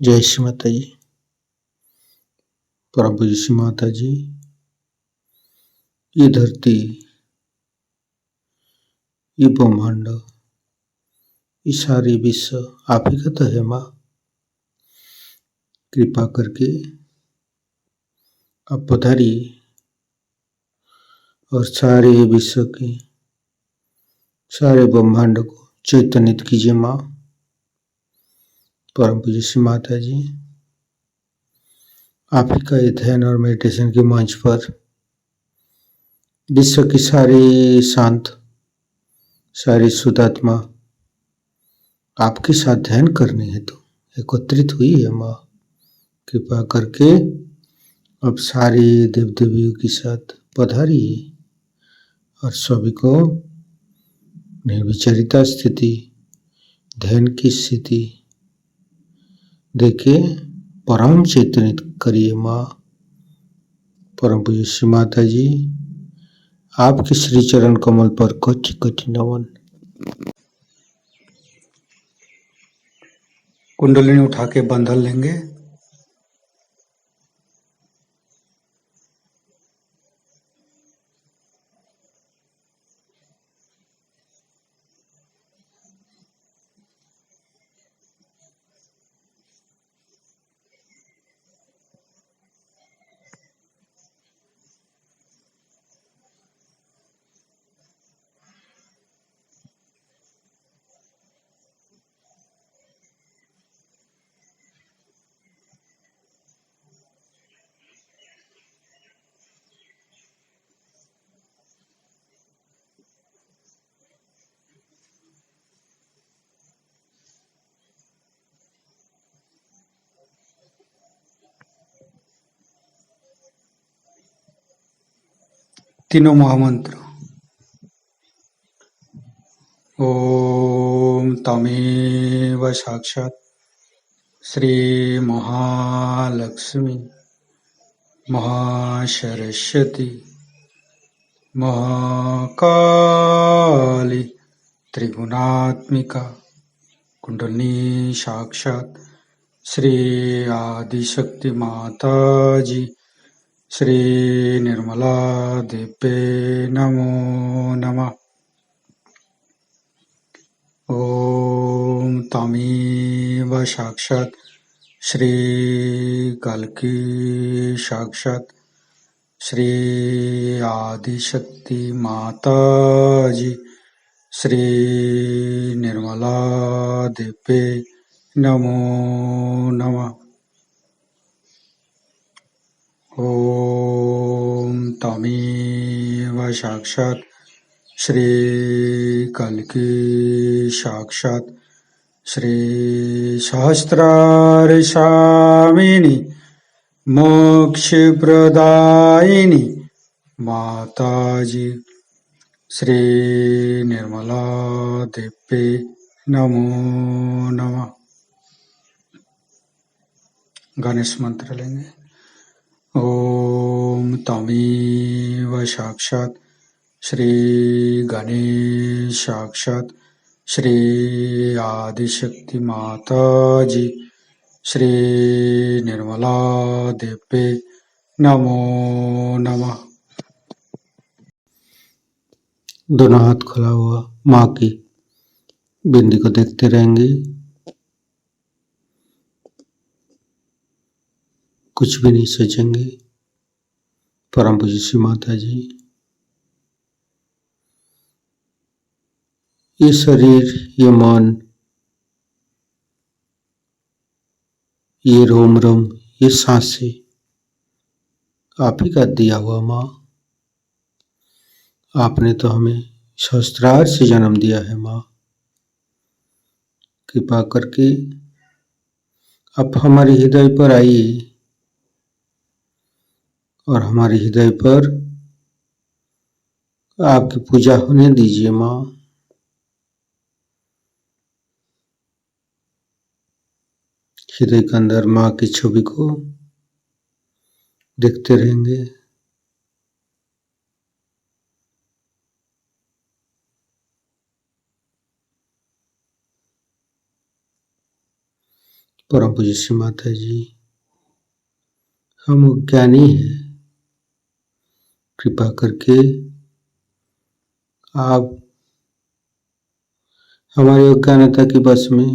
जय श्री माता जी। परम पूज्य श्री माता जी, ये धरती, ये ब्रह्मांड, ये सारी विश्व आप ही का तो है माँ। कृपा करके आप पधारिए और सारे विश्व के सारे ब्रह्मांड को चैतन्यित कीजिए माँ। परम पूज्य श्री माता जी, आप ही का ये ध्यान और मेडिटेशन के मंच पर विश्व की सारी शांत, सारी शुद्धात्मा आपके साथ ध्यान करने हेतु एकत्रित हुई है माँ। कृपा करके अब सारे देव देवियों के साथ पधारिए और सभी को निर्विचारिता स्थिति, ध्यान की स्थिति देके परम चैतन्य करिए माँ। परम पूज्य श्री माता जी, आपके श्री चरण कमल पर कोटि कोटि नमन। कुंडलिनी उठा के बंधन लेंगे। तीनों महामंत्र। ओम तमेव साक्षात् श्री महालक्ष्मी महासरस्वती महाकाली त्रिगुणात्मिका कुंडलिनी साक्षात् श्री आदिशक्ति माता जी श्री निर्मला देवे नमो नमः। ओम तमेव साक्षात् श्री कल्की साक्षात् श्री आदिशक्ति माता जी श्री निर्मला देवे नमो नमः। ओम तमेव साक्षात् श्री कल्की साक्षात् श्री सहस्रार स्वामिनी मोक्षप्रदायिनी माताजी श्री निर्मला देवे नमो नमः। गणेश मंत्र लेंगे। ओम तमेव साक्षात् श्री गणेश साक्षात् श्री आदिशक्ति माता जी श्री निर्मला देवे नमो नमः। दोनों हाथ खुला हुआ माँ की बिंदी को देखते रहेंगे। कुछ भी नहीं सोचेंगे। परम पूज्य श्री माता जी, ये शरीर, ये मन, ये रोम रोम, ये सांसें आप ही का दिया हुआ माँ। आपने तो हमें सहस्त्रार से जन्म दिया है माँ। कृपा करके आप हमारे हृदय पर आइए और हमारे हृदय पर आपकी पूजा होने दीजिए माँ। हृदय के अंदर माँ की छवि को देखते रहेंगे। परम पूज्य श्री माता जी, हम अज्ञानी हैं, कृपा करके आप हमारी अज्ञानता के बस में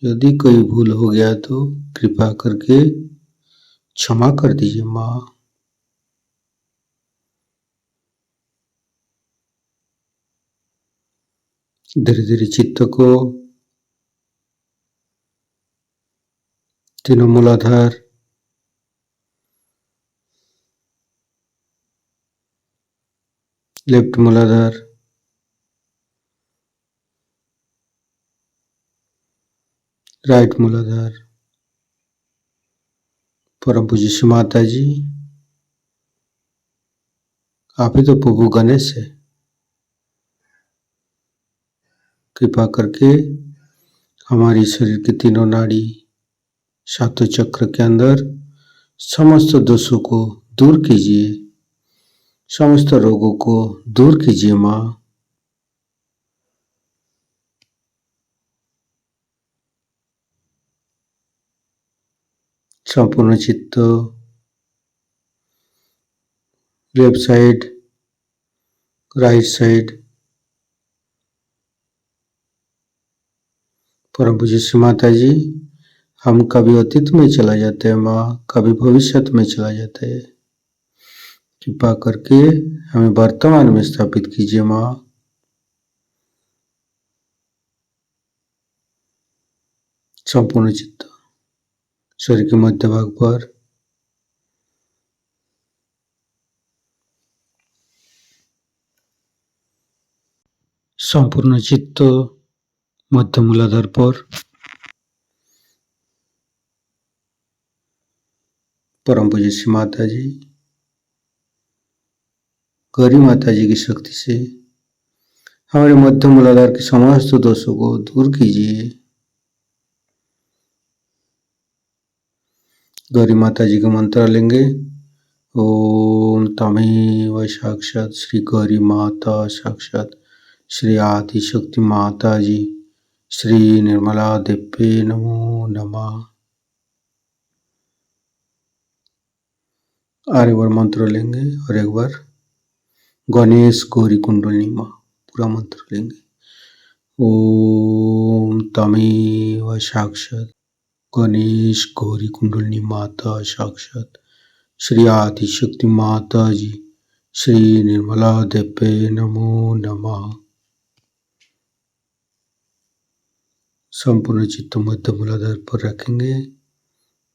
यदि कोई भूल हो गया तो कृपा करके क्षमा कर दीजिए माँ। धीरे धीरे चित्त को तीनों मूलाधार, लेफ्ट मूलाधार, राइट मूलाधार, परम पूज्य श्री माता जी, आप ही तो प्रभु गणेश है, कृपा करके हमारी शरीर की तीनों नाड़ी, सातों चक्र के अंदर समस्त दोषों को दूर कीजिए, समस्त रोगों को दूर कीजिए माँ। संपूर्ण चित्त लेफ्ट साइड, राइट साइड, परम पूज्य श्री माता जी, हम कभी अतीत में चला जाते हैं माँ, कभी भविष्य में चला जाते हैं, कृपा करके हमें वर्तमान में स्थापित कीजिए माँ। संपूर्ण चित्त शरीर के मध्य भाग पर, संपूर्ण चित्त मध्य मूलाधार पर, परम पूज्य श्री माता जी, गौरी माता जी की शक्ति से हमारे मध्य मूलाधार के समस्त दोषों को दूर कीजिए। गौरी माता जी का मंत्र लेंगे, ओम तमेव साक्षात श्री गौरी माता साक्षात श्री आदि शक्ति माता जी श्री निर्मला देव्ये नमो नमः। और एक बार मंत्र लेंगे और एक बार गणेश गौरी कुंडलिनी माँ पूरा मंत्र लेंगे, ओम तमेव साक्षात गणेश गौरी कुंडलिनी माता साक्षात श्री आदि शक्ति माता जी श्री निर्मला देव्ये नमो नमः। संपूर्ण चित्त मध्य मूलाधार पर रखेंगे।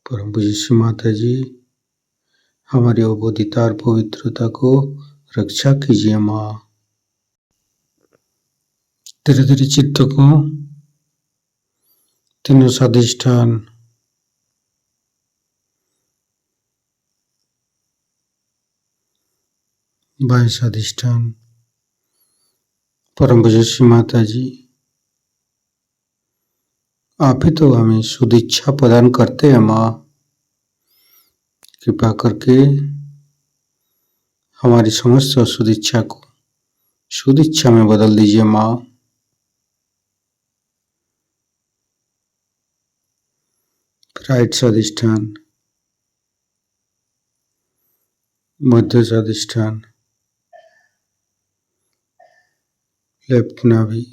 परम पूज्य श्री माता जी, हमारी अबोधिता और पवित्रता को रक्षा कीजिए माँ। धीरे धीरे चित्त को तीनों स्वादिष्ठान, बाएं स्वादिष्ठान, परम पूज्य श्री माता जी, आप ही तो हमें शुद्ध इच्छा प्रदान करते हैं माँ, कृपा करके हमारी समस्त अशुद्ध इच्छा को शुद्ध इच्छा में बदल दीजिए माँ। राइट स्वादिष्ठान, मध्य स्वादिष्ठान, लेफ्ट नाभि,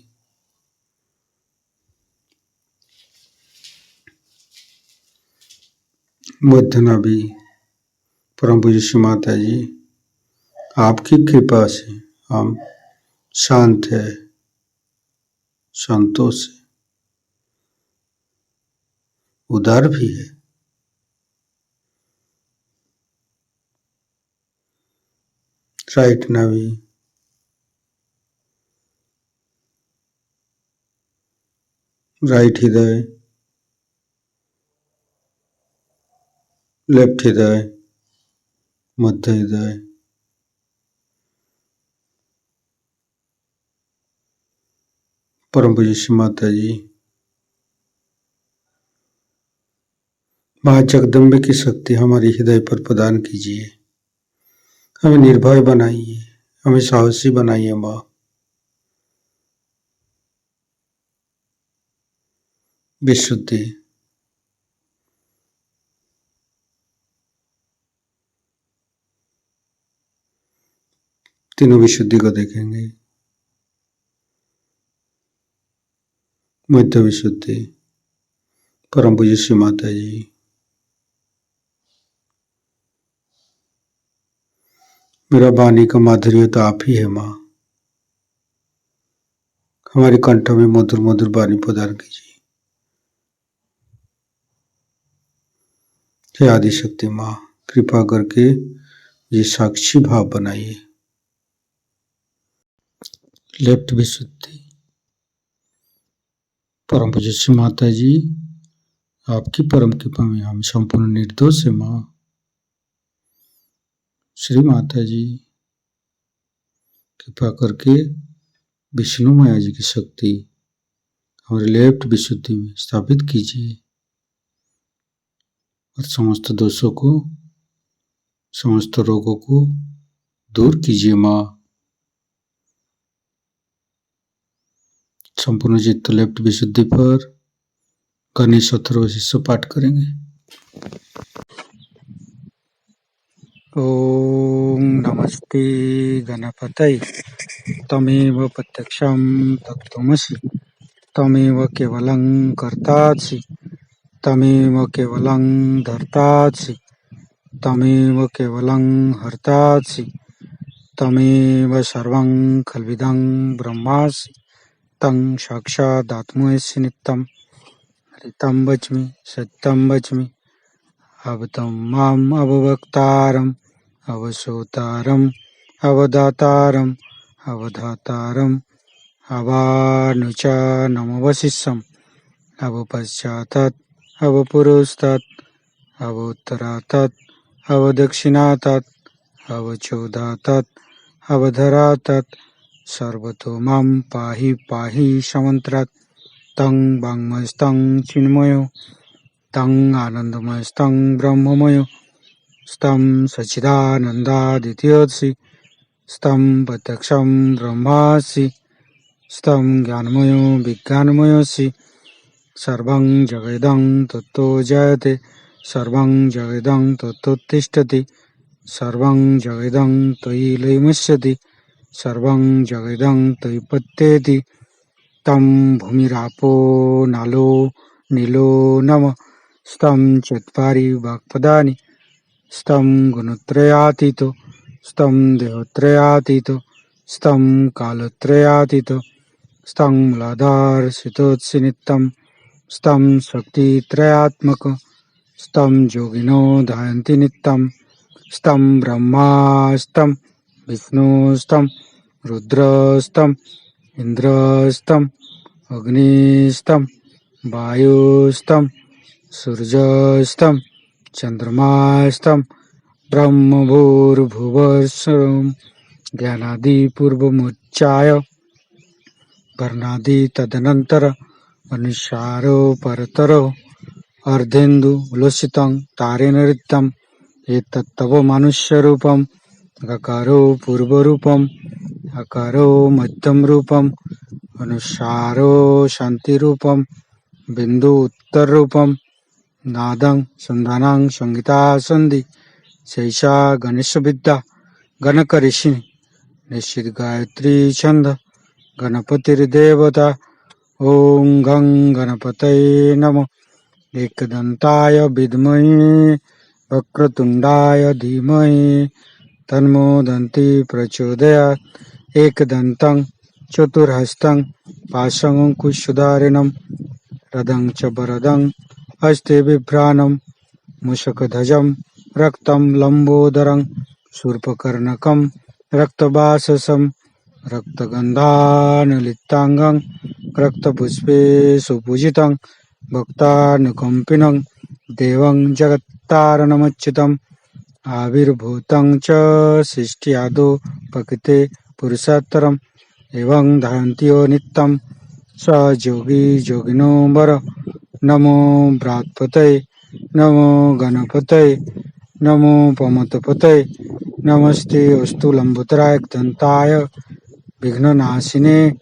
मध्य नाभि, परम पूज्य श्री माता जी, आपकी कृपा से हम शांत है, संतोष है, उदार भी है। राइट नाभि, राइट हृदय, लेफ्ट हृदय, मध्य हृदय, परम पूज्य श्री माता जी, माँ जगदम्बे की शक्ति हमारे हृदय पर प्रदान कीजिए, हमें निर्भय बनाइए, हमें साहसी बनाइए माँ। विशुद्धि। तीनों विशुद्धि को देखेंगे। मध्य विशुद्धि। परम पूज्य श्री माता जी, मेरा वाणी का माधुर्य तो आप ही है माँ। हमारे कंठ में मधुर मधुर वाणी प्रदान कीजिए। हे आदि शक्ति माँ, कृपा करके ये साक्षी भाव बनाइए। लेफ्ट विशुद्धि। परम पूज्य श्री माता जी, आपकी परम कृपा में हम संपूर्ण निर्दोष है माँ। श्री माता जी, कृपा करके विष्णु माया जी की शक्ति हमारे लेफ्ट विशुद्धि में स्थापित कीजिए और समस्त दोषों को, समस्त रोगों को दूर कीजिए माँ। संपूर्ण चित्त लेफ्ट विशुद्धि पर गणेश अथर्व शीर्ष पाठ करेंगे। ओम नमस्ते गणपतये। तमेव प्रत्यक्षं तत्त्वमसि, तमेव केवलं कर्तासि, तमेव केवलं धर्तासि, तमेव केवलं हर्तासि, तमेव सर्वं खल्विदं ब्रह्मासि, तं साक्षादात्मैसि नित्यं। हरितं वच्मि सत्यं वच्मि, अवतं माम् अववक्तारम् अवसोतारम् अवदातारम् अवधातारम् अवानुचानमवशिष्यम् अवपश्चातात् अवपुरस्तात् अवोत्तरातात् अवदक्षिणातात् अवचोदातात् अवधरातात् सर्वतो मां पाहि पाहि समन्त्रात्। तं वाङ्मयस्तं चिन्मयो, तं आनन्दमयस्तं ब्रह्ममयो, स्तं सच्चिदानन्दादित्योऽसि, स्तं प्रत्यक्षं ब्रह्मासि, स्तं ज्ञानमयो विज्ञानमयोऽसि। सर्वं जगदं तत्तो जायते, सर्वं जगदं तत्तोत्तिष्ठति, सर्वं जगदं त्वयि लयमुच्यते, सर्वं जगदं त्वयि पत्येति। तं भूमिरापो नालो नीलो नमः। स्तं चत्वारि वाक्पदानि, स्तं गुणत्रयातीतो, स्तं देहत्रयातीतो, स्तं कालत्रयातीतो, स्तं मूलाधारसितोत्सि नित्यं, स्तं शक्तित्रयात्मको, स्तं योगिनो ध्यायन्ति नित्यं, स्तं ब्रह्मा, स्तं विष्णु, स्तं रुद्रस्तं इन्द्रस्तं अग्निस्तं वायुस्तं सूर्यस्तं चन्द्रमास्तं ब्रह्मभूर्भुवस्सुरं ज्ञानादिपूर्वमुच्चाय वर्णादि तदनन्तर अनुसारो परतरो अर्धेन्दु उल्लसितं तारेण ऋतं। एतत्तव मनुष्यरूपम् अकारो पूर्वरूपम् अकारो मध्यम रूपम् अनुसारो शान्तिरूपम् बिन्दु उत्तररूपम् नादं संधानं संगीता संधि शैषा गणेशविद्या गणकऋषि निश्चित गायत्री छंद गणपतिर्देवता। ओं गं गणपतये नमः। एकदन्ताय विद्महे वक्रतुण्डाय धीमहि तन्नो दन्ती प्रचोदयात्। एकदन्तं चतुर्हस्तं पाशमङ्कुशधारिणं रदं च वरदं हस्ते बिभ्राणं मूषकध्वजं रक्तं लम्बोदरं शूर्पकर्णकं रक्तवाससं रक्तगन्धानुलिप्ताङ्गं रक्तपुष्पे सुपूजितं भक्तानुकम्पिनं देवं जगत्तारणमच्युतम् आविर्भूतं च सृष्ट्यादौ प्रकृते पुरुषोत्तरम् एवं ध्यायन्ति नित्यं स योगी योगिनो वर। नमो बृहत्पतये, नमो गणपतये, नमो पमतपतये, नमस्ते अस्तु लंबोदराय दन्ताय विघ्ननाशिने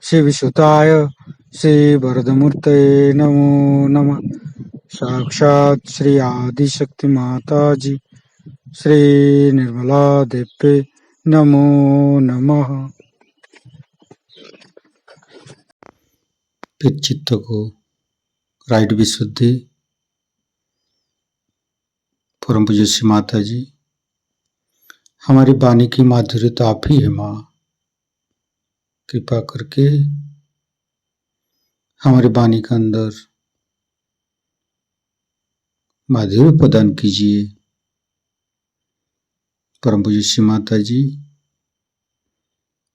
शिवसुताय श्री वरदमूर्ते नमो नमः। साक्षात् श्री आदिशक्ति माता जी श्री निर्मला देवी नमो नमः। फिर चित्त को राइट विशुद्धि। परम पूज्य श्री माता जी, हमारी वाणी की माधुर्य तो आप ही है माँ। कृपा करके हमारी वाणी के अंदर माधुर्य प्रदान कीजिए। परम पूज्य श्री माता जी,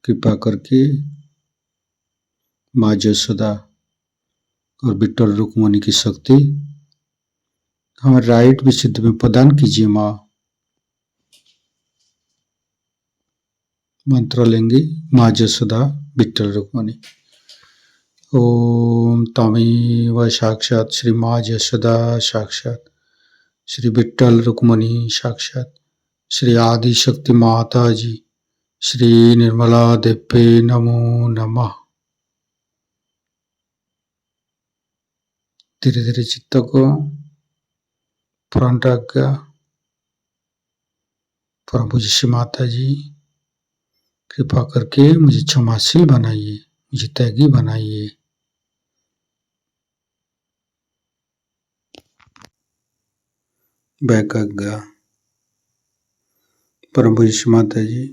कृपा करके माँ यशोदा और विट्ठल रुक्मिणी की शक्ति हमारे राइट विशुद्ध में प्रदान कीजिए माँ। मंत्र लेंगे माँ यशोदा विट्ठल रुक्मिणी। ओम तमेव साक्षात् श्री माँ यशोदा साक्षात् श्री विट्ठल रुक्मिणी साक्षात् श्री आदि शक्ति माता जी श्री निर्मला देवी नमो नमः। धीरे धीरे चित्त को फ्रंट आज्ञा। परम पूज्य श्री माता जी, कृपा करके मुझे क्षमाशील बनाइए, मुझे त्यागी बनाइए। बैक आज्ञा। परम पूज्य श्री माता जी,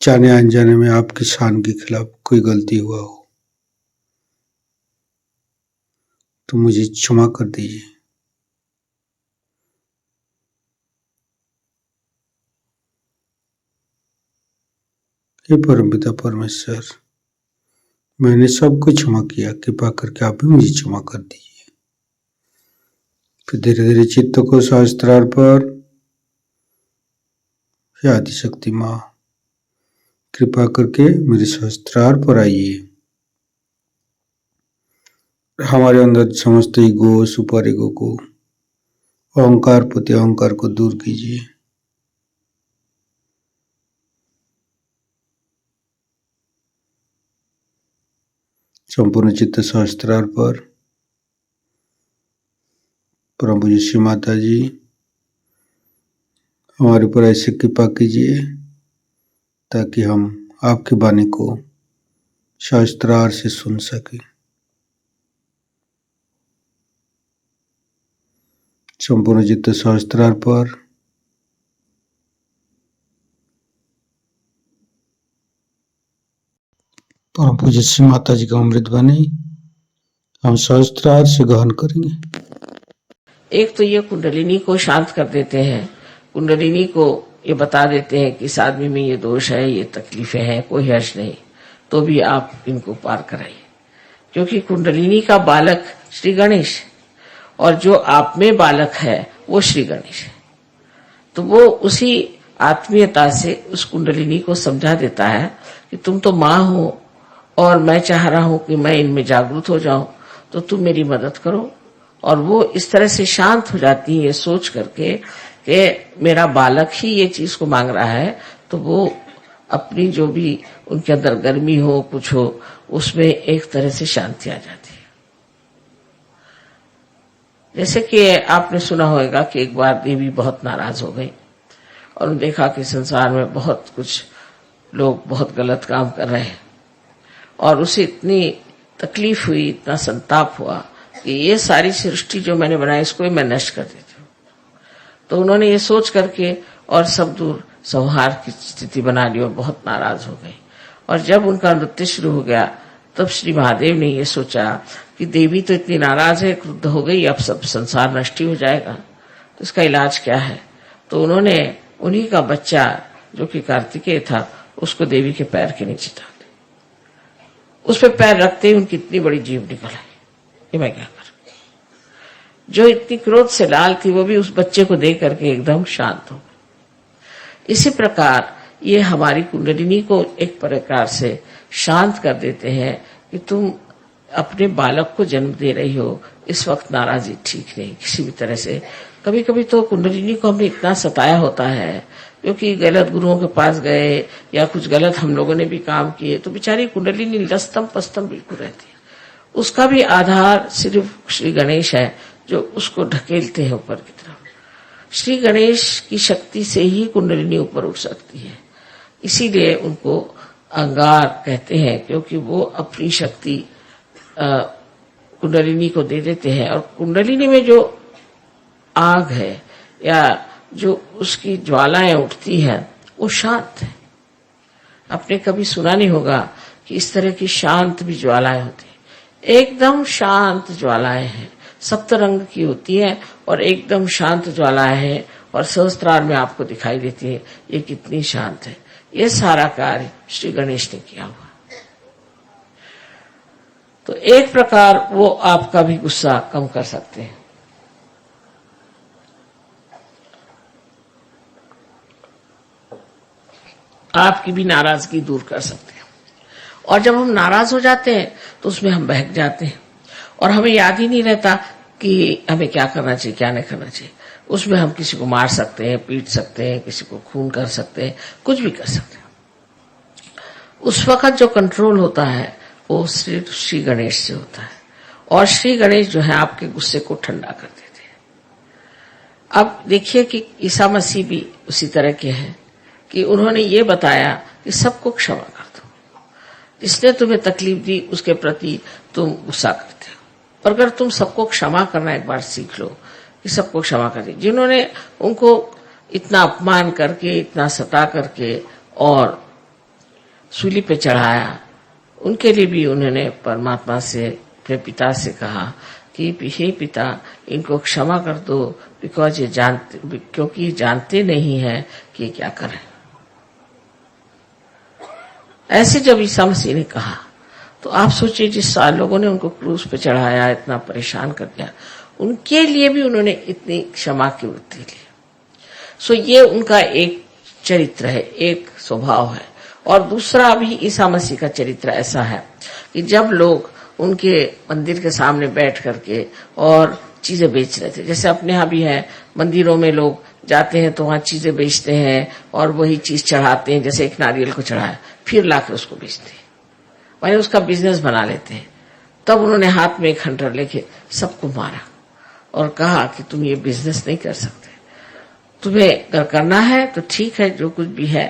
जाने अनजाने में आपकी शान के खिलाफ कोई गलती हुआ हो तो मुझे क्षमा कर दीजिए। हे परमपिता परमेश्वर, मैंने सबको क्षमा किया, कृपा करके आप भी मुझे क्षमा कर दीजिए। फिर धीरे धीरे चित्त को सहस्त्रार पर। हे आदिशक्ति माँ, कृपा करके मेरे सहस्त्रार पर आइए। हमारे अंदर समस्त ईगो, सुपर ईगो को, अहंकार प्रति अहंकार को दूर कीजिए। संपूर्ण चित्त सहस्त्रार पर। परम पूज्य श्री माता जी, हमारे ऊपर ऐसे कृपा कीजिए ताकि हम आपकी वाणी को सहस्त्रार से सुन सके। संपूर्ण चित्त सहस्त्रार पर। परम पूज्य श्री माता जी का अमृत वाणी हम सहस्त्रार से ग्रहण करेंगे। एक तो ये कुंडलिनी को शांत कर देते हैं, कुंडलिनी को ये बता देते हैं कि इस आदमी में ये दोष है, ये तकलीफें हैं, कोई हर्ष नहीं, तो भी आप इनको पार कराइए। क्योंकि कुंडलिनी का बालक श्री गणेश और जो आप में बालक है वो श्री गणेश है। तो वो उसी आत्मीयता से उस कुंडलिनी को समझा देता है कि तुम तो माँ हो और मैं चाह रहा हूं कि मैं इनमें जागरूक हो जाऊं, तो तुम मेरी मदद करो। और वो इस तरह से शांत हो जाती है ये सोच करके कि मेरा बालक ही ये चीज को मांग रहा है, तो वो अपनी जो भी उनके अंदर गर्मी हो कुछ हो उसमें एक तरह से शांति आ जाती है। जैसे कि आपने सुना होगा कि एक बार देवी बहुत नाराज हो गई और उन्होंने देखा कि संसार में बहुत कुछ लोग बहुत गलत काम कर रहे हैं और उसे इतनी तकलीफ हुई, इतना संताप हुआ कि ये सारी सृष्टि जो मैंने बनाई इसको मैं नष्ट कर देती हूँ। तो उन्होंने ये सोच करके और सब दूर संहार की स्थिति बना ली और बहुत नाराज हो गई। और जब उनका नृत्य शुरू हो गया तब श्री महादेव ने ये सोचा कि देवी तो इतनी नाराज है, क्रुद्ध हो गई, अब सब संसार नष्ट ही हो जाएगा, तो इसका इलाज क्या है। तो उन्होंने उन्हीं का बच्चा जो कि कार्तिकेय था उसको देवी के पैर के नीचे डाल दिया। उस पर पैर रखते ही उनकी इतनी बड़ी जीभ निकल आई। ये मैं क्या कर, जो इतनी क्रोध से लाल थी वो भी उस बच्चे को देख करके एकदम शांत हो गई। इसी प्रकार ये हमारी कुंडलिनी को एक प्रकार से शांत कर देते हैं कि तुम अपने बालक को जन्म दे रही हो, इस वक्त नाराजगी ठीक नहीं, किसी भी तरह से कभी कभी तो कुंडलिनी को हमने इतना सताया होता है, क्योंकि गलत गुरुओं के पास गए या कुछ गलत हम लोगों ने भी काम किए, तो बेचारी कुंडलिनी लस्तम पस्तम बिल्कुल रहती है। उसका भी आधार सिर्फ श्री गणेश है, जो उसको ढकेलते हैं ऊपर की तरफ। श्री गणेश की शक्ति से ही कुंडलिनी ऊपर उठ सकती है, इसीलिए उनको अंगार कहते हैं, क्योंकि वो अपनी शक्ति कुंडलिनी को दे देते हैं। और कुंडलिनी में जो आग है या जो उसकी ज्वालाएं उठती हैं वो शांत है। आपने कभी सुना नहीं होगा कि इस तरह की शांत भी ज्वालाएं होती हैं। एकदम शांत ज्वालाएं हैं, सप्त रंग की होती है और एकदम शांत ज्वालाएं हैं, और सहस्त्रार में आपको दिखाई देती है ये कितनी शांत है। ये सारा कार्य श्री गणेश ने किया हुआ। तो एक प्रकार वो आपका भी गुस्सा कम कर सकते हैं। आपकी भी नाराजगी दूर कर सकते हैं। और जब हम नाराज हो जाते हैं तो उसमें हम बहक जाते हैं और हमें याद ही नहीं रहता कि हमें क्या करना चाहिए क्या नहीं करना चाहिए। उसमें हम किसी को मार सकते हैं, पीट सकते हैं, किसी को खून कर सकते हैं, कुछ भी कर सकते हैं। उस वक्त जो कंट्रोल होता है वो श्री गणेश से होता है, और श्री गणेश जो है आपके गुस्से को ठंडा कर देते हैं। अब देखिए कि ईसा मसीह भी उसी तरह के हैं कि उन्होंने ये बताया कि सबको क्षमा कर दो, जिसने तुम्हें तकलीफ दी उसके प्रति तुम गुस्सा करते हो, और अगर तुम सबको क्षमा करना एक बार सीख लो कि सबको क्षमा कर दे। जिन्होंने उनको इतना अपमान करके, इतना सता करके और सूली पे चढ़ाया, उनके लिए भी उन्होंने परमात्मा से, अपने पिता से कहा कि हे पिता इनको क्षमा कर दो, क्योंकि जानते नहीं है कि क्या करें। ऐसे जब ईसा मसीह ने कहा तो आप सोचिए जिस लोगों ने उनको क्रूस पे चढ़ाया, इतना परेशान कर दिया, उनके लिए भी उन्होंने इतनी क्षमा की वृत्ति ली। सो ये उनका एक चरित्र है, एक स्वभाव है। और दूसरा भी ईसा मसीह का चरित्र ऐसा है कि जब लोग उनके मंदिर के सामने बैठ करके और चीजें बेच रहे थे, जैसे अपने यहाँ भी है, मंदिरों में लोग जाते हैं तो वहां चीजें बेचते हैं और वही चीज चढ़ाते हैं, जैसे एक नारियल को चढ़ाया फिर लाकर उसको बेचते हैं, वही उसका बिजनेस बना लेते हैं। तब उन्होंने हाथ में एक खंडर लेके सबको मारा और कहा कि तुम ये बिजनेस नहीं कर सकते, तुम्हें अगर करना है तो ठीक है, जो कुछ भी है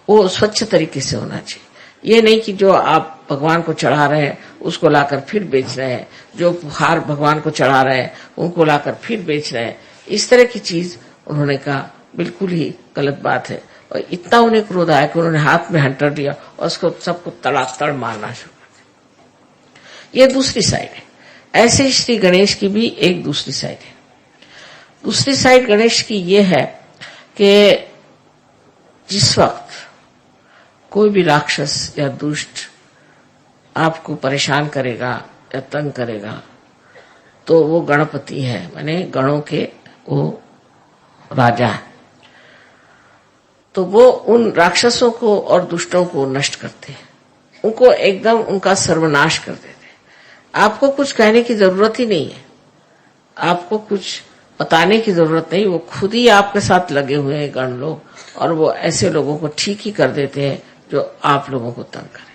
वो स्वच्छ तरीके से होना चाहिए। ये नहीं कि जो आप भगवान को चढ़ा रहे हैं उसको लाकर फिर बेच रहे हैं, जो हार भगवान को चढ़ा रहे हैं उनको लाकर फिर बेच रहे हैं। इस तरह की चीज उन्होंने कहा बिल्कुल ही गलत बात है। और इतना उन्हें क्रोध आया कि उन्होंने हाथ में हंटर लिया और उसको सबको तड़ातड़ मारना शुरू कर दिया। ये दूसरी साइड है। ऐसे ही श्री गणेश की भी एक दूसरी साइड है। दूसरी साइड गणेश की ये है कि जिस वक्त कोई भी राक्षस या दुष्ट आपको परेशान करेगा या तंग करेगा तो वो गणपति है, माने गणों के वो राजा है। तो वो उन राक्षसों को और दुष्टों को नष्ट करते हैं, उनको एकदम उनका सर्वनाश कर देते हैं। आपको कुछ कहने की जरूरत ही नहीं है, आपको कुछ बताने की जरूरत नहीं, वो खुद ही आपके साथ लगे हुए हैं गण लोग, और वो ऐसे लोगों को ठीक ही कर देते हैं जो आप लोगों को तंग करें।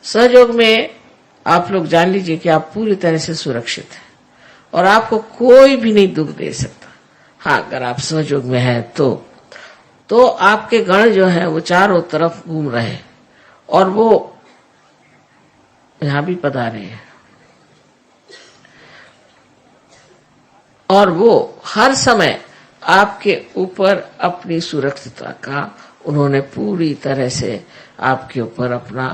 सहयोग में आप लोग जान लीजिए कि आप पूरी तरह से सुरक्षित हैं और आपको कोई भी नहीं दुख दे सकता। हाँ, अगर आप सहयोग में हैं तो आपके गण जो है वो चारों तरफ घूम रहे हैं और वो यहां भी पधारे हैं, और वो हर समय आपके ऊपर अपनी सुरक्षितता का उन्होंने पूरी तरह से आपके ऊपर अपना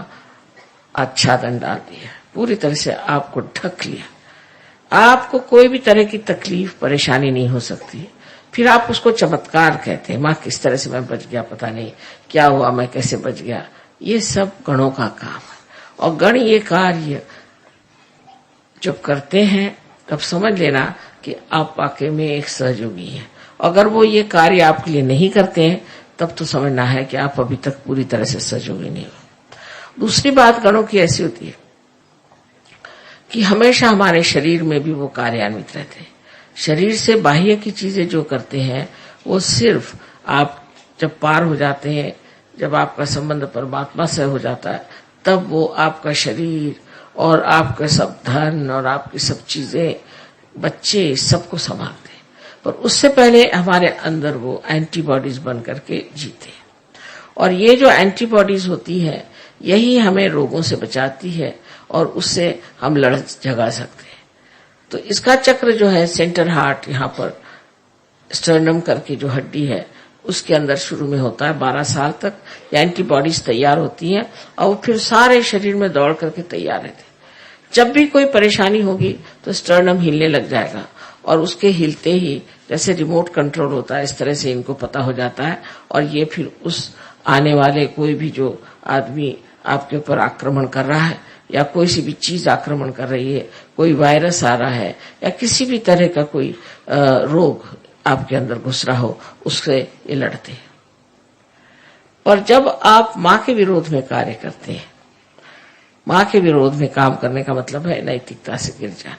आच्छादन डाल दिया, पूरी तरह से आपको ढक लिया। आपको कोई भी तरह की तकलीफ परेशानी नहीं हो सकती। फिर आप उसको चमत्कार कहते हैं, माँ किस तरह से मैं बच गया, पता नहीं क्या हुआ, मैं कैसे बच गया। ये सब गणों का काम है, और गण ये कार्य जब करते हैं तब समझ लेना कि आप वाकई में एक सहयोगी हैं। अगर वो ये कार्य आपके लिए नहीं करते हैं तब तो समझना है कि आप अभी तक पूरी तरह से सहयोगी नहीं हो। दूसरी बात गणों की ऐसी होती है कि हमेशा हमारे शरीर में भी वो कार्यान्वित रहते हैं। शरीर से बाह्य की चीजें जो करते हैं वो सिर्फ आप जब पार हो जाते हैं, जब आपका संबंध परमात्मा से हो जाता है, तब वो आपका शरीर और आपका सब धन और आपकी सब चीजें, बच्चे, सबको संभालते हैं। पर उससे पहले हमारे अंदर वो एंटीबॉडीज बन करके जीते हैं। और ये जो एंटीबॉडीज होती है यही हमें रोगों से बचाती है और उससे हम लड़ झगड़ सकते हैं। तो इसका चक्र जो है सेंटर हार्ट, यहाँ पर स्टर्नम करके जो हड्डी है उसके अंदर शुरू में होता है। 12 साल तक ये एंटीबॉडीज तैयार होती हैं और वो फिर सारे शरीर में दौड़ करके तैयार रहते हैं। जब भी कोई परेशानी होगी तो स्टर्नम हिलने लग जाएगा और उसके हिलते ही जैसे रिमोट कंट्रोल होता है, इस तरह से इनको पता हो जाता है और ये फिर उस आने वाले कोई भी जो आदमी आपके ऊपर आक्रमण कर रहा है या कोई सी भी चीज आक्रमण कर रही है, कोई वायरस आ रहा है या किसी भी तरह का कोई रोग आपके अंदर घुस रहा हो, उससे ये लड़ते हैं। और जब आप माँ के विरोध में कार्य करते हैं, माँ के विरोध में काम करने का मतलब है नैतिकता से गिर जाना।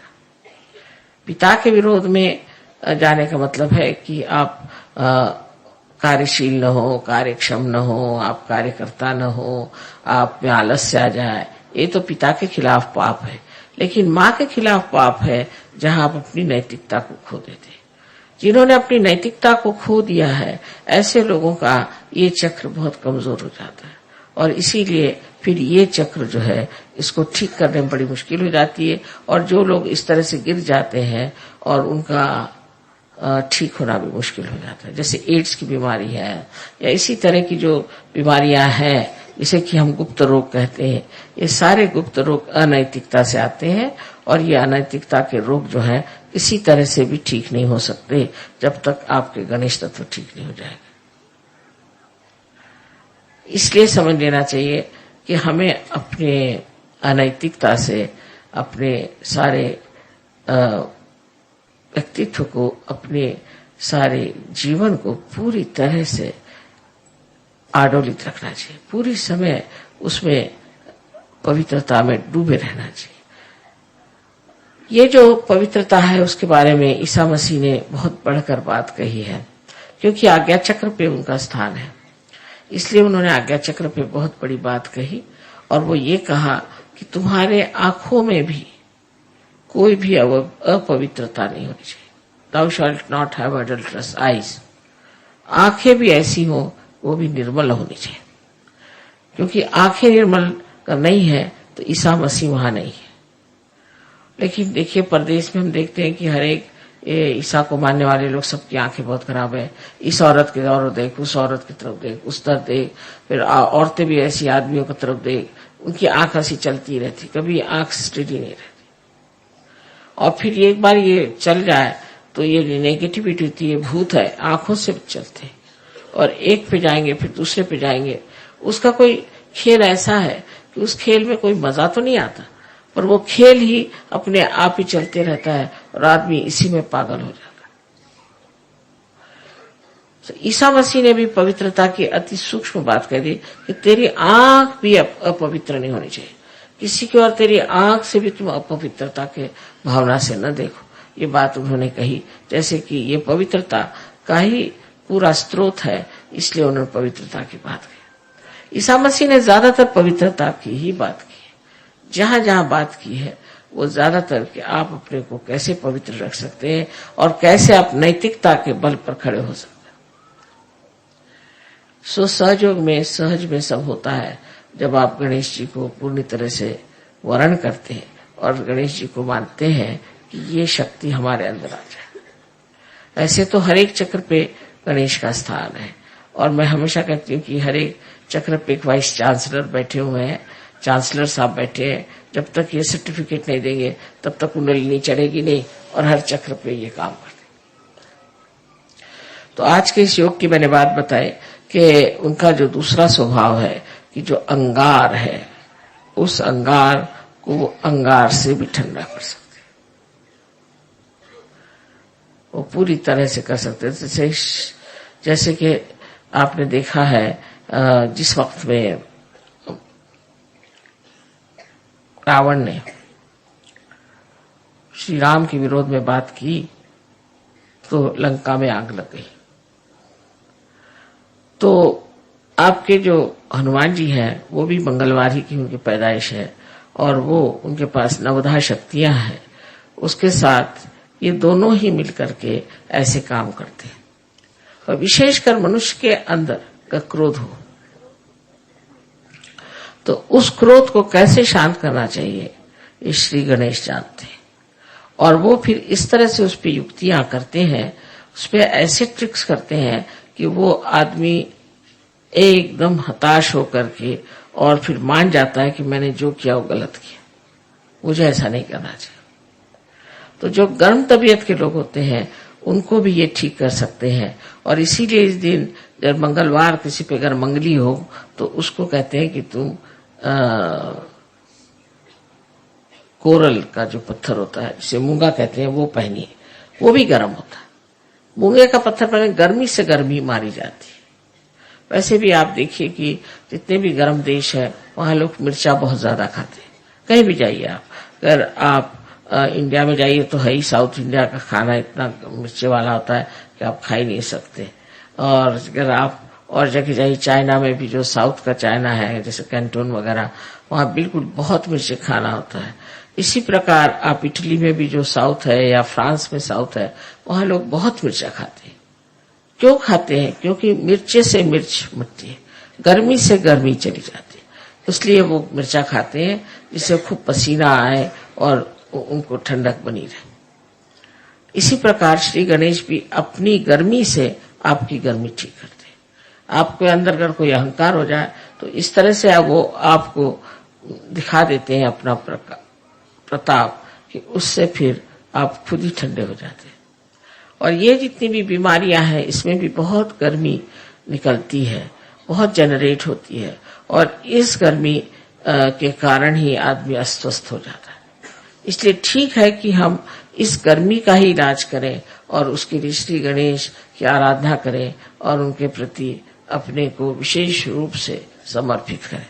पिता के विरोध में जाने का मतलब है कि आप कार्यशील न हो, कार्यक्षम न हो, आप कार्यकर्ता न हो, आप में आलस्य आ जाए, ये तो पिता के खिलाफ पाप है। लेकिन माँ के खिलाफ पाप है जहां आप अपनी नैतिकता को खो देते हैं। जिन्होंने अपनी नैतिकता को खो दिया है, ऐसे लोगों का ये चक्र बहुत कमजोर हो जाता है और इसीलिए फिर ये चक्र जो है इसको ठीक करने में बड़ी मुश्किल हो जाती है। और जो लोग इस तरह से गिर जाते हैं और उनका ठीक होना भी मुश्किल हो जाता है, जैसे एड्स की बीमारी है या इसी तरह की जो बीमारियां हैं जिसे कि हम गुप्त रोग कहते हैं, ये सारे गुप्त रोग अनैतिकता से आते हैं और ये अनैतिकता के रोग जो हैं इसी तरह से भी ठीक नहीं हो सकते जब तक आपके गणेश तत्व ठीक नहीं हो जाएगा। इसलिए समझ लेना चाहिए कि हमें अपने अनैतिकता से अपने सारे व्यक्तित्व को, अपने सारे जीवन को पूरी तरह से आडोलित रखना चाहिए, पूरी समय उसमें पवित्रता में डूबे रहना चाहिए। ये जो पवित्रता है उसके बारे में ईसा मसीह ने बहुत बढ़कर बात कही है, क्योंकि आज्ञा चक्र पे उनका स्थान है, इसलिए उन्होंने आज्ञा चक्र पे बहुत बड़ी बात कही और वो ये कहा कि तुम्हारे आंखों में भी कोई भी अपवित्रता नहीं होनी चाहिए। Thou shalt not have adulterous eyes. आंखें भी ऐसी हो, वो भी निर्मल होनी चाहिए, क्योंकि आंखें निर्मल नहीं है तो ईसा मसीह वहां नहीं है। लेकिन देखिए परदेश में हम देखते हैं कि हर एक ईसा को मानने वाले लोग सबकी आंखें बहुत खराब है। इस औरत की तरफ देख, उस औरत की तरफ देख, उस तरफ देख, फिर औरतें भी ऐसी आदमियों की तरफ देख, उनकी आंख ऐसी चलती रहती, कभी आंख स्टेडी नहीं रहती। और फिर एक बार ये चल जाए तो ये नेगेटिविटी होती है, भूत है, आंखों से चलते हैं और एक पे जाएंगे फिर दूसरे पे जाएंगे। उसका कोई खेल ऐसा है कि उस खेल में कोई मजा तो नहीं आता, पर वो खेल ही अपने आप ही चलते रहता है और आदमी इसी में पागल हो जाता है। तो ईसा मसीह ने भी पवित्रता की अति सूक्ष्म बात कह दी कि तेरी आंख भी अपवित्र नहीं होनी चाहिए, किसी की और तेरी आंख से भी तुम अपवित्रता के भावना से न देखो। ये बात उन्होंने कही, जैसे कि ये पवित्रता का ही पूरा स्रोत है, इसलिए उन्होंने पवित्रता की बात की। ईसा मसीह ने ज्यादातर पवित्रता की ही बात की है। जहां जहां बात की है वो ज्यादातर कि आप अपने को कैसे पवित्र रख सकते हैं और कैसे आप नैतिकता के बल पर खड़े हो सकते हैं। सो सहयोग में, सहज में सब होता है जब आप गणेश जी को पूर्ण तरह से वर्ण करते हैं और गणेश जी को मानते हैं कि ये शक्ति हमारे अंदर आ जाए। ऐसे तो हर एक चक्र पे गणेश का स्थान है और मैं हमेशा कहती हूँ कि हर एक चक्र पे एक वाइस चांसलर बैठे हुए हैं, चांसलर साहब बैठे हैं। जब तक ये सर्टिफिकेट नहीं देंगे तब तक कुंडली चढ़ेगी नहीं और हर चक्र पे ये काम करते। तो आज के इस योग की मैंने बात बताई कि उनका जो दूसरा स्वभाव है कि जो अंगार है, उस अंगार को वो अंगार से भी ठंडा कर सकते, वो पूरी तरह से कर सकते। जैसे कि आपने देखा है जिस वक्त में रावण ने श्री राम के विरोध में बात की तो लंका में आग लग गई। तो आपके जो हनुमान जी हैं वो भी मंगलवार ही की उनकी पैदाइश है और वो उनके पास नवधा शक्तियां हैं, उसके साथ ये दोनों ही मिलकर के ऐसे काम करते हैं। और विशेषकर मनुष्य के अंदर का क्रोध हो तो उस क्रोध को कैसे शांत करना चाहिए ये श्री गणेश जानते हैं। और वो फिर इस तरह से उस पर युक्तियां करते हैं, उस पर ऐसे ट्रिक्स करते हैं कि वो आदमी एकदम हताश होकर के और फिर मान जाता है कि मैंने जो किया वो गलत किया, मुझे ऐसा नहीं करना चाहिए। तो जो गर्म तबीयत के लोग होते हैं उनको भी ये ठीक कर सकते हैं। और इसीलिए इस दिन जब मंगलवार किसी पे अगर मंगली हो तो उसको कहते हैं कि तुम कोरल का जो पत्थर होता है जिसे मूंगा कहते हैं वो पहनिए, वो भी गर्म होता है। मूंगे का पत्थर पहने गर्मी से गर्मी मारी जाती है। वैसे भी आप देखिए कि जितने भी गर्म देश है वहां लोग मिर्चा बहुत ज्यादा खाते हैं। कहीं भी जाइए आप, अगर आप इंडिया में जाइए तो है ही साउथ इंडिया का खाना इतना मिर्चे वाला होता है कि आप खा ही नहीं सकते। और अगर आप और जगह जाइए, चाइना में भी जो साउथ का चाइना है जैसे कैंटोन वगैरह, वहां बिल्कुल बहुत मिर्चे खाना होता है। इसी प्रकार आप इटली में भी जो साउथ है या फ्रांस में साउथ है वहां लोग बहुत मिर्चा खाते हैं। क्यों खाते हैं? क्योंकि मिर्चे से मिर्च मिटती है, गर्मी से गर्मी चली जाती है, इसलिए वो मिर्चा खाते हैं जिससे खूब पसीना आए और उनको ठंडक बनी रहे। इसी प्रकार श्री गणेश भी अपनी गर्मी से आपकी गर्मी ठीक करते हैं। आपके अंदर अगर कोई अहंकार हो जाए तो इस तरह से वो आपको दिखा देते हैं अपना प्रताप कि उससे फिर आप खुद ही ठंडे हो जाते हैं। और ये जितनी भी बीमारियां हैं इसमें भी बहुत गर्मी निकलती है, बहुत जनरेट होती है और इस गर्मी के कारण ही आदमी अस्वस्थ हो जाता है। इसलिए ठीक है कि हम इस गर्मी का ही इलाज करें और उसके लिए श्री गणेश की आराधना करें और उनके प्रति अपने को विशेष रूप से समर्पित करें।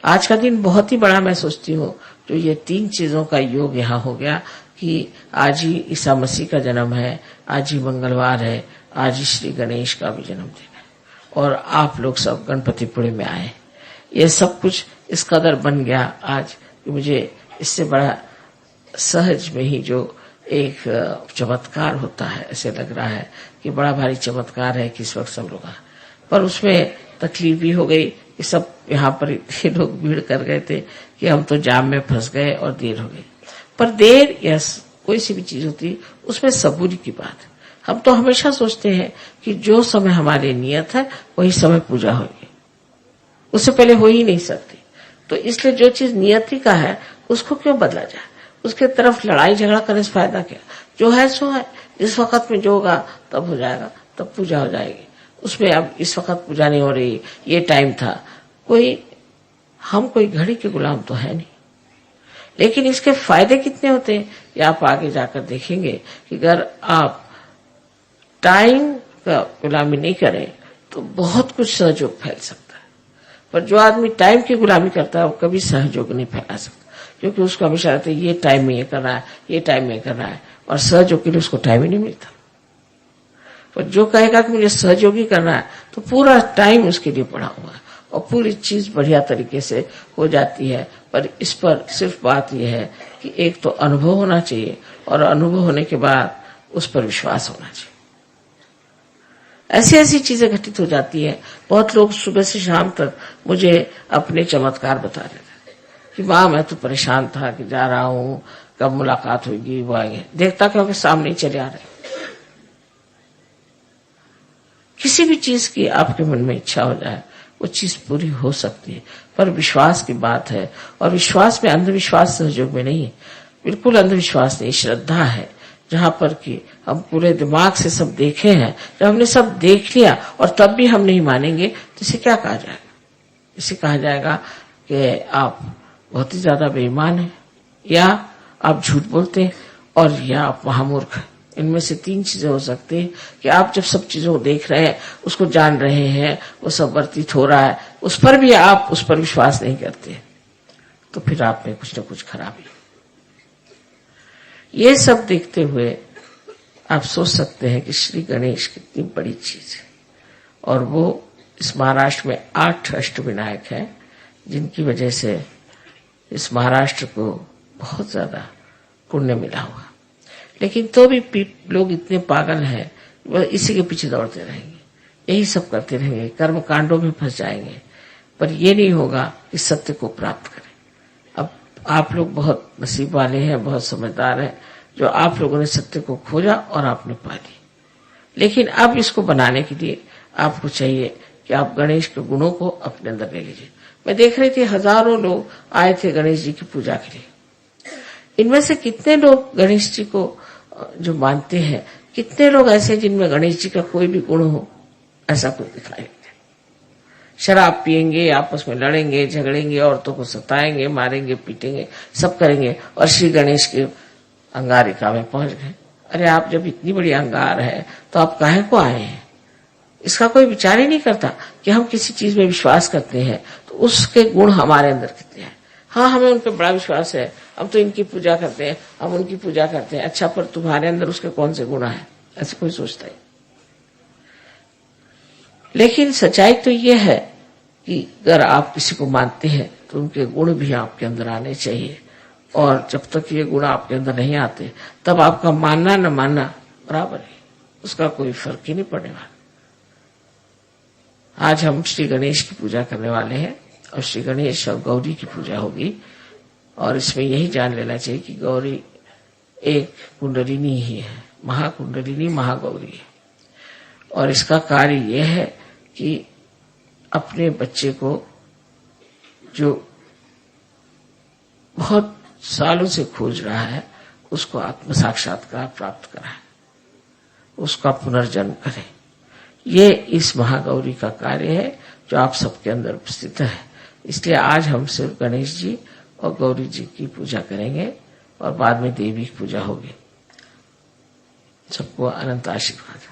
आज का दिन बहुत ही बड़ा मैं सोचती हूँ जो ये 3 चीजों का योग यहाँ हो गया कि आज ही ईसा मसीह का जन्म है, आज ही मंगलवार है, आज ही श्री गणेश का भी जन्मदिन है और आप लोग सब गणपतिपुरे में आए। ये सब कुछ इस कदर बन गया आज कि मुझे इससे बड़ा सहज में ही जो एक चमत्कार होता है ऐसे लग रहा है कि बड़ा भारी चमत्कार है कि इस वक्त सब लोग आए। पर उसमें तकलीफ भी हो गई कि सब यहाँ पर इतने लोग भीड़ कर गए थे कि हम तो जाम में फंस गए और देर हो गई। पर देर या कोई सी भी चीज होती उसमें सबूरी की बात है। हम तो हमेशा सोचते हैं कि जो समय हमारे नियत है वही समय पूजा होगी, उससे पहले हो ही नहीं सकती। तो इसलिए जो चीज नियति का है उसको क्यों बदला जाए, उसके तरफ लड़ाई झगड़ा करने से फायदा क्या। जो है सो है, जिस वक्त में जो होगा तब हो जाएगा, तब पूजा हो जाएगी। उसमें अब इस वक्त पूजा नहीं हो रही, ये टाइम था, हम कोई घड़ी के गुलाम तो है नहीं। लेकिन इसके फायदे कितने होते हैं ये आप आगे जाकर देखेंगे कि अगर आप टाइम का गुलामी नहीं करें तो बहुत कुछ सहयोग फैल सकता है। पर जो आदमी टाइम की गुलामी करता है वो कभी सहयोग नहीं फैला सकता, क्योंकि उसको हमेशा रहता है ये टाइम में ये करना है, ये टाइम में करना है, और सहयोग के लिए उसको टाइम ही नहीं मिलता। पर जो कहेगा कि मुझे सहयोगी करना है तो पूरा टाइम उसके लिए पड़ा हुआ है और पूरी चीज बढ़िया तरीके से हो जाती है। पर इस पर सिर्फ बात यह है कि एक तो अनुभव होना चाहिए और अनुभव होने के बाद उस पर विश्वास होना चाहिए। ऐसी ऐसी चीजें घटित हो जाती है। बहुत लोग सुबह से शाम तक मुझे अपने चमत्कार बता रहे थे कि माँ मैं तो परेशान था कि जा रहा हूँ, कब मुलाकात होगी, वो आएंगे। देखता क्योंकि सामने ही चले आ रहे। किसी भी चीज की आपके मन में इच्छा हो जाए वो चीज पूरी हो सकती है, पर विश्वास की बात है। और विश्वास में अंधविश्वास सहयोग में नहीं है, बिल्कुल अंधविश्वास नहीं, श्रद्धा है। जहां पर कि हम पूरे दिमाग से सब देखे हैं, जब हमने सब देख लिया और तब भी हम नहीं मानेंगे तो इसे क्या कहा जाएगा? इसे कहा जाएगा कि आप बहुत ही ज्यादा बेईमान हैं, या आप झूठ बोलते हैं, और या आप महामूर्ख हैं। इनमें से 3 चीजें हो सकती हैं कि आप जब सब चीजों को देख रहे हैं, उसको जान रहे हैं, वो सब वर्तित हो रहा है, उस पर भी आप उस पर विश्वास नहीं करते, तो फिर आप में कुछ न कुछ खराबी। ये सब देखते हुए आप सोच सकते हैं कि श्री गणेश कितनी बड़ी चीज है। और वो इस महाराष्ट्र में 8 अष्टविनायक हैं, जिनकी वजह से इस महाराष्ट्र को बहुत ज्यादा पुण्य मिला हुआ। लेकिन तो भी लोग इतने पागल हैं, वो इसी के पीछे दौड़ते रहेंगे, यही सब करते रहेंगे, कर्म कांडों में फंस जाएंगे, पर ये नहीं होगा कि सत्य को प्राप्त करें। अब आप लोग बहुत नसीब वाले हैं, बहुत समझदार हैं, जो आप लोगों ने सत्य को खोजा और आपने पा ली। लेकिन अब इसको बनाने के लिए आपको चाहिए कि आप गणेश के गुणों को अपने अंदर ले लीजिए। मैं देख रही थी हजारों लोग आए थे गणेश जी की पूजा के लिए। इनमें से कितने लोग गणेश जी को जो मानते हैं, कितने लोग ऐसे जिनमें गणेश जी का कोई भी गुण हो, ऐसा कुछ दिखाई नहीं देता। शराब पिएंगे, आपस में लड़ेंगे, झगड़ेंगे, औरतों को सताएंगे, मारेंगे, पीटेंगे, सब करेंगे, और श्री गणेश के अंगारिका में पहुंच गए। अरे आप जब इतनी बड़ी अंगार है तो आप काहे को आए हैं? इसका कोई विचार ही नहीं करता कि हम किसी चीज में विश्वास करते हैं तो उसके गुण हमारे अंदर कितने हैं। हाँ, हमें उन पर बड़ा विश्वास है, हम तो इनकी पूजा करते हैं, हम उनकी पूजा करते हैं। अच्छा, पर तुम्हारे अंदर उसके कौन से गुण है? ऐसे कोई सोचता है। लेकिन सच्चाई तो ये है कि अगर आप किसी को मानते हैं तो उनके गुण भी आपके अंदर आने चाहिए, और जब तक ये गुण आपके अंदर नहीं आते तब आपका मानना न मानना बराबर है, उसका कोई फर्क ही नहीं पड़ने वाला। आज हम श्री गणेश की पूजा करने वाले हैं, और श्री गणेश और गौरी की पूजा होगी। और इसमें यही जान लेना चाहिए कि गौरी एक कुंडलिनी ही है, महाकुंडलिनी महागौरी है। और इसका कार्य यह है कि अपने बच्चे को जो बहुत सालों से खोज रहा है, उसको आत्म साक्षात्कार प्राप्त कराए, उसका पुनर्जन्म करे। ये इस महागौरी का कार्य है जो आप सबके अंदर उपस्थित है। इसलिए आज हम सिर्फ गणेश जी और गौरी जी की पूजा करेंगे, और बाद में देवी की पूजा होगी। सबको अनंत आशीर्वाद।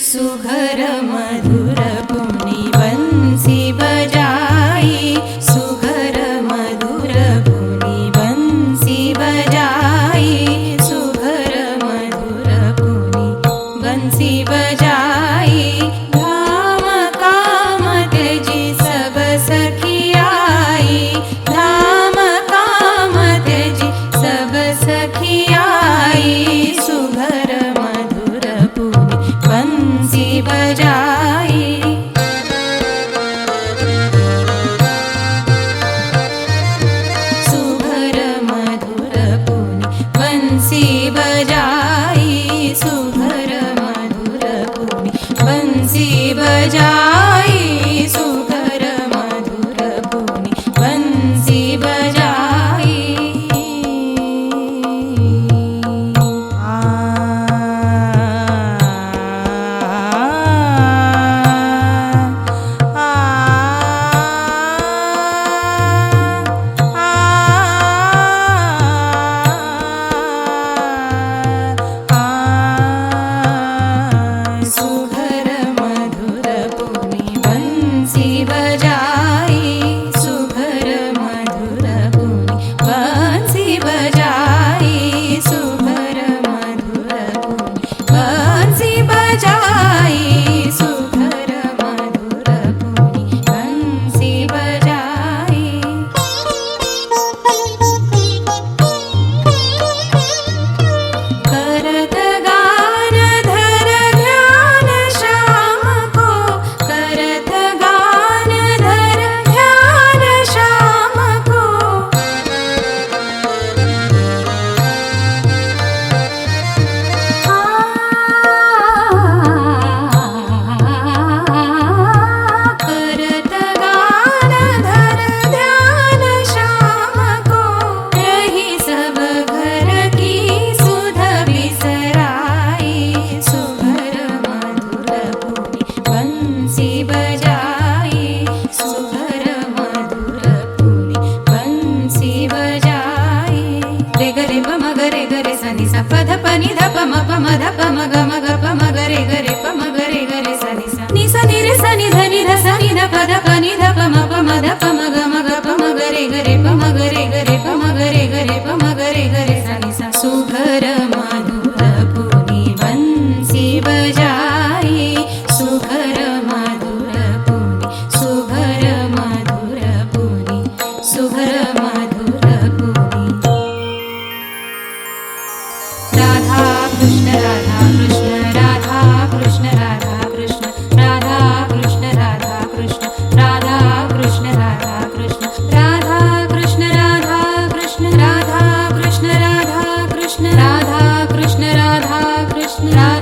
सुघर मधुर पुनि बंसी बजाई, सुघर मधुर पुनि बंसी बजाई, सुघर मधुर पुनि बंसी बजाई। धाम काम त्यजी सब सखी आई, धाम काम त्यजी सब सखी आई, सुघर मधुर पुनि बंसी बजाई। सुघर मधुर पुनि बंसी बजाई, सुघर मधुर पुनि बंसी बजाई, सुघर मधुर पुनि बंसी बजाई। सुघर मधुर पुनि बंसी बजाई, सुघर मधुर पुनि बंसी बजाई, सुघर मधुर पुनि बंसी बजाई, सुघर मधुर